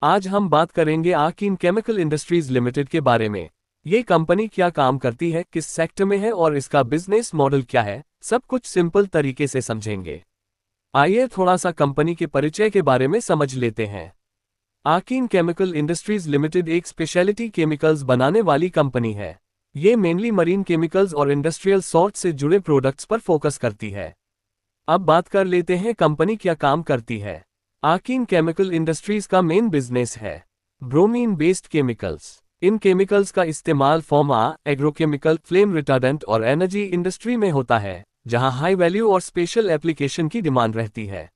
आज हम बात करेंगे आकिन केमिकल इंडस्ट्रीज लिमिटेड के बारे में। ये कंपनी क्या काम करती है, किस सेक्टर में है और इसका बिजनेस मॉडल क्या है, सब कुछ सिंपल तरीके से समझेंगे। आइए थोड़ा सा कंपनी के परिचय के बारे में समझ लेते हैं। आकिन केमिकल इंडस्ट्रीज लिमिटेड एक स्पेशलिटी केमिकल्स बनाने वाली कंपनी है। ये मेनली मरीन केमिकल्स और इंडस्ट्रियल सॉल्ट से जुड़े प्रोडक्ट्स पर फोकस करती है। अब बात कर लेते हैं कंपनी क्या काम करती है। आकिन केमिकल इंडस्ट्रीज का मेन बिजनेस है ब्रोमीन बेस्ड केमिकल्स। इन केमिकल्स का इस्तेमाल फार्मा, एग्रोकेमिकल, फ्लेम रिटार्डेंट और एनर्जी इंडस्ट्री में होता है, जहां हाई वैल्यू और स्पेशल एप्लीकेशन की डिमांड रहती है।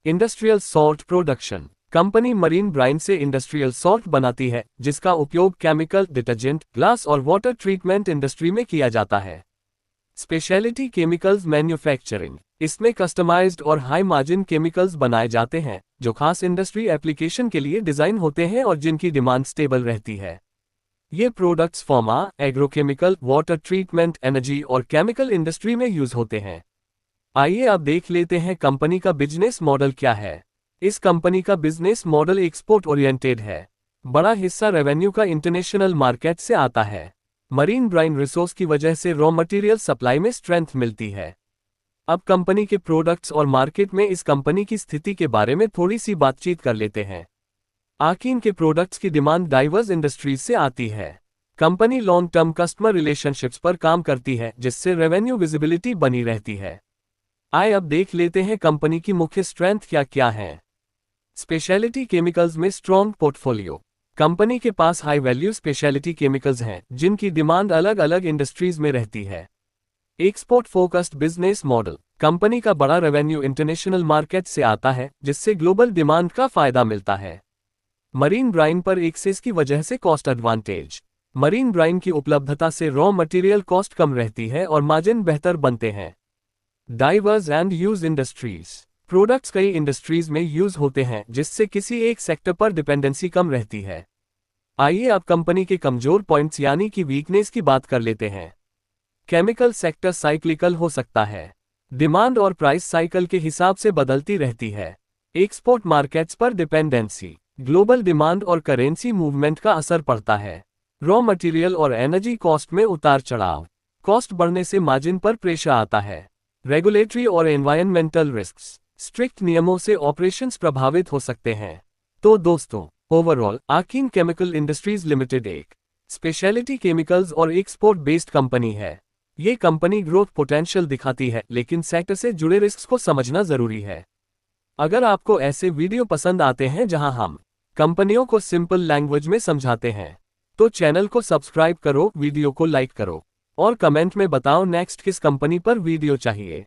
Industrial salt production. Company marine brine से इंडस्ट्रियल सॉल्ट बनाती है, जिसका उपयोग केमिकल, डिटर्जेंट, ग्लास और वाटर ट्रीटमेंट इंडस्ट्री में किया जाता है। Speciality chemicals manufacturing. इसमें कस्टमाइज्ड और हाई मार्जिन केमिकल्स बनाए जाते हैं, जो खास इंडस्ट्री एप्लीकेशन के लिए डिजाइन होते हैं और जिनकी डिमांड स्टेबल रहती है। ये products pharma, agrochemical, water treatment, energy और केमिकल इंडस्ट्री में यूज होते हैं। आइए अब देख लेते हैं कंपनी का बिजनेस मॉडल क्या है। इस कंपनी का बिजनेस मॉडल एक्सपोर्ट ओरिएंटेड है। बड़ा हिस्सा रेवेन्यू का इंटरनेशनल मार्केट से आता है। मरीन ब्राइन रिसोर्स की वजह से रॉ मटेरियल सप्लाई में स्ट्रेंथ मिलती है। अब कंपनी के प्रोडक्ट्स और मार्केट में इस कंपनी की स्थिति के बारे में थोड़ी सी बातचीत कर लेते हैं। आकिन के प्रोडक्ट्स की डिमांड डाइवर्स इंडस्ट्रीज से आती है। Company long term customer relationships पर काम करती है, जिससे रेवेन्यू विजिबिलिटी बनी रहती है। आइए अब देख लेते हैं कंपनी की मुख्य स्ट्रेंथ क्या क्या है। स्पेशलिटी केमिकल्स में स्ट्रॉन्ग पोर्टफोलियो। कंपनी के पास हाई वैल्यू स्पेशलिटी केमिकल्स हैं, जिनकी डिमांड अलग अलग इंडस्ट्रीज में रहती है। Export focused business model. Company का बड़ा रेवेन्यू इंटरनेशनल मार्केट से आता है, जिससे ग्लोबल डिमांड का फायदा मिलता है। मरीन ब्राइन पर एक्सेस की वजह से कॉस्ट एडवांटेज। मरीन ब्राइन की उपलब्धता से रॉ मटेरियल कॉस्ट कम रहती है और मार्जिन बेहतर बनते हैं। Diverse and use industries. Products कई इंडस्ट्रीज में यूज होते हैं, जिससे किसी एक सेक्टर पर डिपेंडेंसी कम रहती है। आइए अब कंपनी के कमजोर पॉइंट्स यानी कि वीकनेस की बात कर लेते हैं। केमिकल सेक्टर साइक्लिकल हो सकता है। डिमांड और प्राइस साइकिल के हिसाब से बदलती रहती है। एक्सपोर्ट मार्केट्स पर डिपेंडेंसी। ग्लोबल डिमांड और करेंसी मूवमेंट का असर पड़ता है। रॉ मटेरियल और एनर्जी कॉस्ट में उतार चढ़ाव। कॉस्ट बढ़ने से मार्जिन पर प्रेशर आता है। रेगुलेटरी और एनवायरमेंटल रिस्क्स। स्ट्रिक्ट नियमों से ऑपरेशंस प्रभावित हो सकते हैं। तो दोस्तों, ओवरऑल आकिन केमिकल इंडस्ट्रीज लिमिटेड एक स्पेशलिटी केमिकल्स और एक्सपोर्ट बेस्ड कंपनी है। ये कंपनी ग्रोथ पोटेंशियल दिखाती है, लेकिन सेक्टर से जुड़े रिस्क को समझना जरूरी है। अगर आपको ऐसे वीडियो पसंद आते हैं जहां हम कंपनियों को सिंपल लैंग्वेज में समझाते हैं, तो चैनल को सब्सक्राइब करो, वीडियो को लाइक करो और कमेंट में बताओ नेक्स्ट किस कंपनी पर वीडियो चाहिए।